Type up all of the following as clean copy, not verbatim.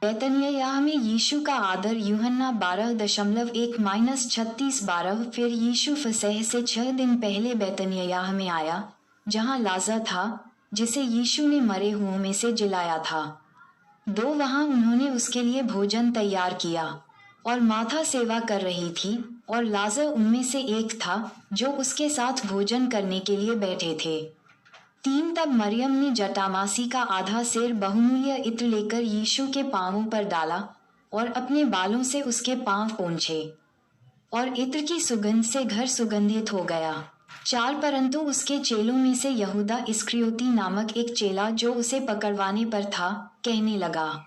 बैतनिय्याह में यीशु का आदर यूहन्ना 12:1-36 फिर यीशु फसह से 6 दिन पहले बैतनिय्याह में आया, जहां लाजर था, जिसे यीशु ने मरे हुओं में से जिलाया था। वहां उन्होंने उसके लिए भोजन तैयार किया, और माथा सेवा कर रही थी, और लाजर उनमें से एक था जो उसके साथ भोजन करने के लिए बैठे थे। तब मरियम ने जटामासी का आधा सेर बहुमूल्य इत्र लेकर यीशु के पांवों पर डाला और अपने बालों से उसके पांव पोंछे, और इत्र की सुगंध से घर सुगंधित हो गया। परंतु उसके चेलों में से यहूदा इस्करियोती नामक एक चेला जो उसे पकड़वाने पर था, कहने लगा,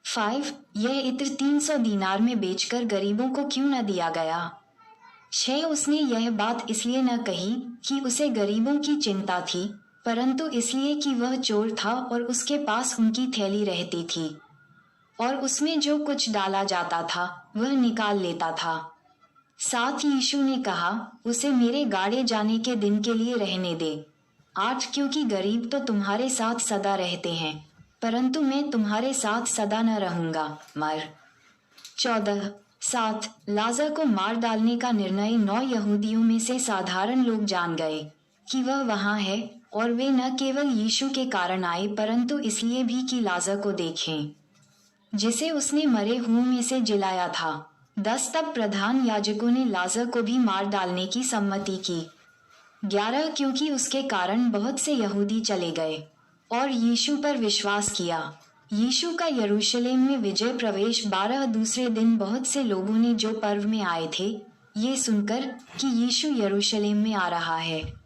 5 यह इत्र 300 दीनार में बेचकर गरीबों को क्यों न दिया गया। 6 उसने यह बात इसलिए न कही कि उसे गरीबों की चिंता थी, परंतु इसलिए कि वह चोर था और उसके पास उनकी थैली रहती थी, और उसमें जो कुछ डाला जाता था वह निकाल लेता था। 7 यीशु ने कहा, उसे मेरे गाड़े जाने के दिन के लिए रहने दे। 8 क्योंकि गरीब तो तुम्हारे साथ सदा रहते हैं, परंतु मैं तुम्हारे साथ सदा न रहूंगा। 7 लाजर को मार डालने का निर्णय 9 यहूदियों में से साधारण लोग जान गए कि वह वहां है, और वे न केवल यीशु के कारण आए परंतु इसलिए भी कि लाजर को देखें, जिसे उसने मरे हुओं में से जिलाया था। 10 तब प्रधान याजकों ने लाजर को भी मार डालने की सम्मति की। 11 क्योंकि उसके कारण बहुत से यहूदी चले गए और यीशु पर विश्वास किया। यीशु का यरूशलेम में विजय प्रवेश। 12 दूसरे दिन बहुत से लोगों ने जो पर्व में आए थे, ये सुनकर कि यीशु यरूशलेम में आ रहा है।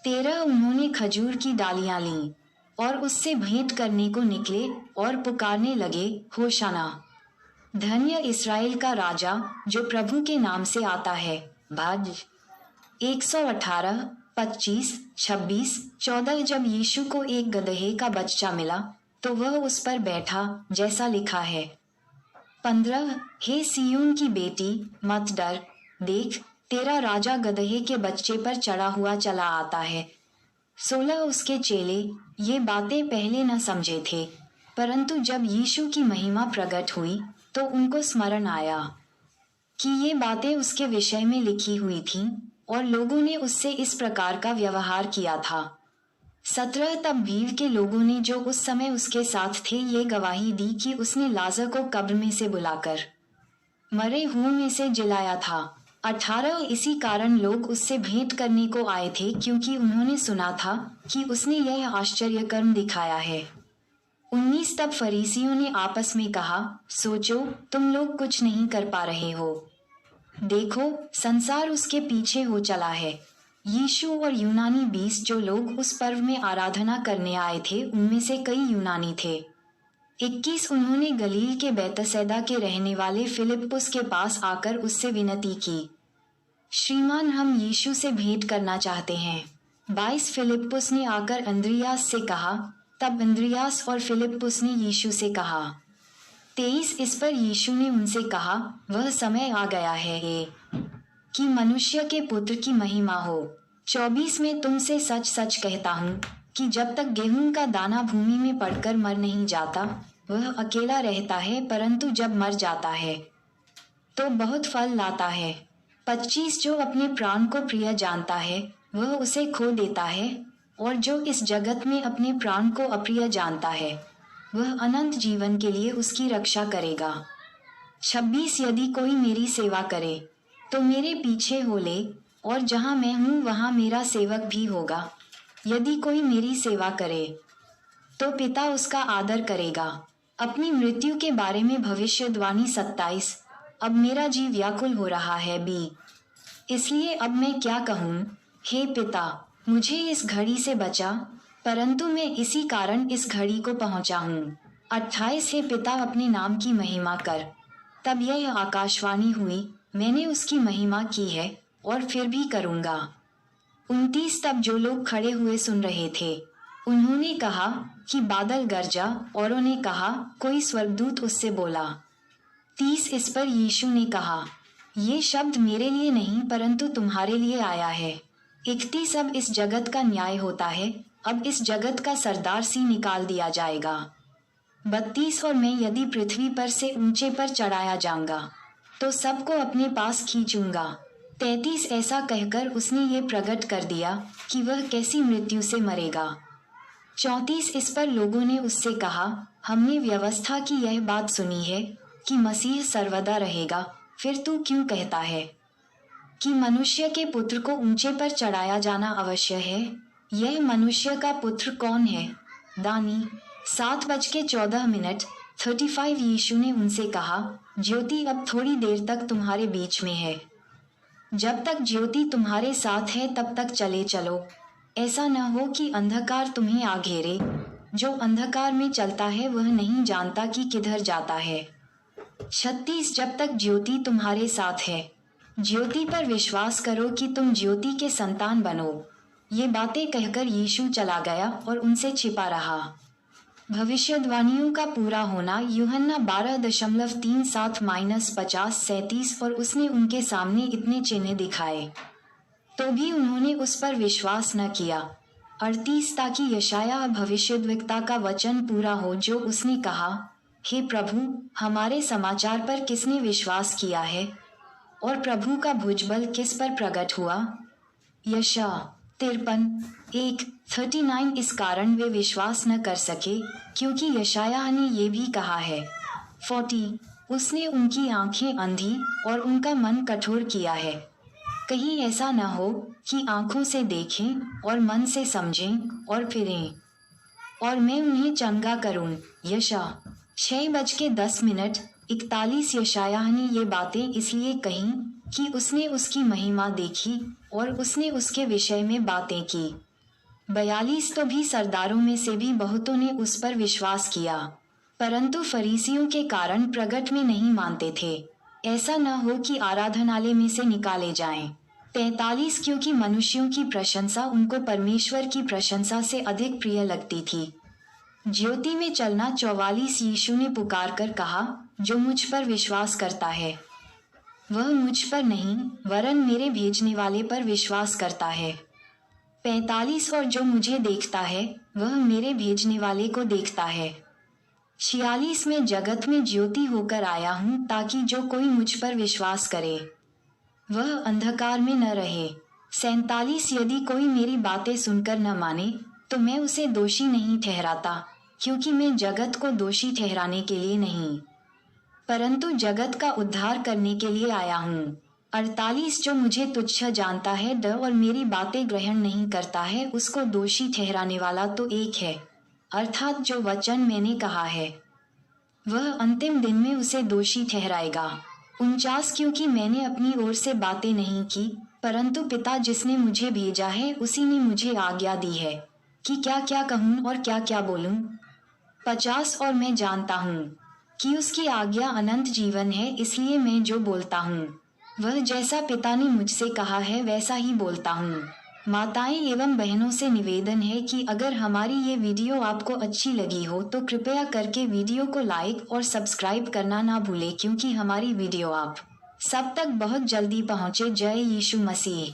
13 उन्होंने खजूर की डालियां लीं और उससे भेंट करने को निकले और पुकारने लगे, होशाना, धन्य इस्राएल का राजा जो प्रभु के नाम से आता है। भाज 118, 25, 26, 14 जब यीशु को एक गदहे का बच्चा मिला तो वह उस पर बैठा, जैसा लिखा है। 15 हे सिय्योन की बेटी, मत डर, देख तेरा राजा गदहे के बच्चे पर चढ़ा हुआ चला आता है। 16 उसके चेले ये बातें पहले न समझे थे, परंतु जब यीशु की महिमा प्रकट हुई तो उनको स्मरण आया कि ये बातें उसके विषय में लिखी हुई थीं, और लोगों ने उससे इस प्रकार का व्यवहार किया था। 17 तब भीड़ के लोगों ने जो उस समय उसके साथ थे ये गवाही दी कि उसने लाजर को कब्र में से बुलाकर मरे हुओं में से जिलाया था। 18 इसी कारण लोग उससे भेंट करने को आए थे, क्योंकि उन्होंने सुना था कि उसने यह आश्चर्य कर्म दिखाया है। 19 तब फरीसियों ने आपस में कहा, सोचो तुम लोग कुछ नहीं कर पा रहे हो। देखो संसार उसके पीछे हो चला है। यीशु और यूनानी 20 जो लोग उस पर्व में आराधना करने आए थे उनमें से कई यूनानी थे। 21 उन्होंने गलील के बैतसैदा के रहने वाले फिलिप्पुस के पास आकर उससे विनती की, श्रीमान हम यीशु से भेंट करना चाहते हैं। 22 फिलिप्पुस ने आकर अंद्रियास से कहा, तब अंद्रियास और फिलिप्पुस ने यीशु से कहा। 23 इस पर यीशु ने उनसे कहा, वह समय आ गया है कि मनुष्य के पुत्र की महिमा हो। 24 में तुमसे सच सच कहता हूँ कि जब तक गेहूं का दाना भूमि में पड़कर मर नहीं जाता वह अकेला रहता है, परंतु जब मर जाता है तो बहुत फल लाता है। 25 जो अपने प्राण को प्रिय जानता है वह उसे खो देता है, और जो इस जगत में अपने प्राण को अप्रिय जानता है वह अनंत जीवन के लिए उसकी रक्षा करेगा। 26 यदि कोई मेरी सेवा करे तो मेरे पीछे हो ले, और जहाँ मैं हूँ वहाँ मेरा सेवक भी होगा। यदि कोई मेरी सेवा करे तो पिता उसका आदर करेगा। अपनी मृत्यु के बारे में भविष्यवाणी 27 अब मेरा जी व्याकुल हो रहा है इसलिए अब मैं क्या कहूँ, हे पिता मुझे इस घड़ी से बचा, परंतु मैं इसी कारण इस घड़ी को पहुँचा हूँ। 28 हे पिता अपने नाम की महिमा कर। तब यह आकाशवाणी हुई, मैंने उसकी महिमा की है और फिर भी करूँगा। 29 तब जो लोग खड़े हुए सुन रहे थे उन्होंने कहा कि बादल गरजा, औरों ने कहा कोई स्वर्गदूत उससे बोला। 30 इस पर यीशु ने कहा, ये शब्द मेरे लिए नहीं परंतु तुम्हारे लिए आया है। 31 अब इस जगत का न्याय होता है, अब इस जगत का सरदार सी निकाल दिया जाएगा। 32 और मैं यदि पृथ्वी पर से ऊंचे पर चढ़ाया जाऊंगा तो सबको अपने पास खींचूंगा। 33 ऐसा कहकर उसने ये प्रकट कर दिया कि वह कैसी मृत्यु से मरेगा। 34 इस पर लोगों ने उससे कहा, हमने व्यवस्था की यह बात सुनी है कि मसीह सर्वदा रहेगा, फिर तू क्यों कहता है कि मनुष्य के पुत्र को ऊंचे पर चढ़ाया जाना अवश्य है? यह मनुष्य का पुत्र कौन है? दानी 7:14 35 यीशु ने उनसे कहा, ज्योति अब थोड़ी देर तक तुम्हारे बीच में है। जब तक ज्योति तुम्हारे साथ है तब तक चले चलो, ऐसा न हो कि अंधकार तुम्हें आ घेरे। जो अंधकार में चलता है वह नहीं जानता कि किधर जाता है। 36 जब तक ज्योति तुम्हारे साथ है, ज्योति पर विश्वास करो कि तुम ज्योति के संतान बनो। ये बातें कहकर यीशु चला गया और उनसे छिपा रहा। भविष्यवाणियों का पूरा होना यूहन्ना 12:37-50-37 और उसने उनके सामने इतने चिन्ह दिखाए तो भी उन्होंने उस पर विश्वास न किया। 38 ताकि यशायाह भविष्यद्वक्ता का वचन पूरा हो जो उसने कहा, हे प्रभु, हमारे समाचार पर किसने विश्वास किया है और प्रभु का भुजबल किस पर प्रकट हुआ। यशा 53:1-39 इस कारण वे विश्वास न कर सके क्योंकि यशायाह ने ये भी कहा है। 40 उसने उनकी आंखें अंधी और उनका मन कठोर किया है, कहीं ऐसा न हो कि आंखों से देखें और मन से समझें और फिरें और मैं उन्हें चंगा करूं। यशा 6:10 यशायाह ने ये बातें इसलिए कहीं कि उसने उसकी महिमा देखी और उसने उसके विषय में बातें की। 42 तो भी सरदारों में से भी बहुतों ने उस पर विश्वास किया, परंतु फरीसियों के कारण प्रगट में नहीं मानते थे, ऐसा न हो कि आराधनालय में से निकाले जाएं। 43 क्योंकि मनुष्यों की प्रशंसा उनको परमेश्वर की प्रशंसा से अधिक प्रिय लगती थी। ज्योति में चलना 44 यीशु ने पुकार कर कहा, जो मुझ पर विश्वास करता है वह मुझ पर नहीं वरन मेरे भेजने वाले पर विश्वास करता है। 45 और जो मुझे देखता है वह मेरे भेजने वाले को देखता है। 46 में जगत में ज्योति होकर आया हूँ ताकि जो कोई मुझ पर विश्वास करे वह अंधकार में न रहे। 47 यदि कोई मेरी बातें सुनकर न माने तो मैं उसे दोषी नहीं ठहराता, क्योंकि मैं जगत को दोषी ठहराने के लिए नहीं परंतु जगत का उद्धार करने के लिए आया हूँ। 48 जो मुझे तुच्छ जानता है और मेरी बातें ग्रहण नहीं करता है उसको दोषी ठहराने वाला तो एक है, अर्थात जो वचन मैंने कहा है वह अंतिम दिन में उसे दोषी ठहराएगा। 49 क्योंकि मैंने अपनी ओर से बातें नहीं की परंतु पिता जिसने मुझे भेजा है उसी ने मुझे आज्ञा दी है कि क्या क्या कहूँ और क्या क्या बोलूँ। 50 और मैं जानता हूँ कि उसकी आज्ञा अनंत जीवन है, इसलिए मैं जो बोलता हूँ वह जैसा पिता ने मुझसे कहा है वैसा ही बोलता हूँ। माताएं एवं बहनों से निवेदन है कि अगर हमारी ये वीडियो आपको अच्छी लगी हो तो कृपया करके वीडियो को लाइक और सब्सक्राइब करना ना भूलें, क्योंकि हमारी वीडियो आप सब तक बहुत जल्दी पहुँचे। जय यीशु मसीह।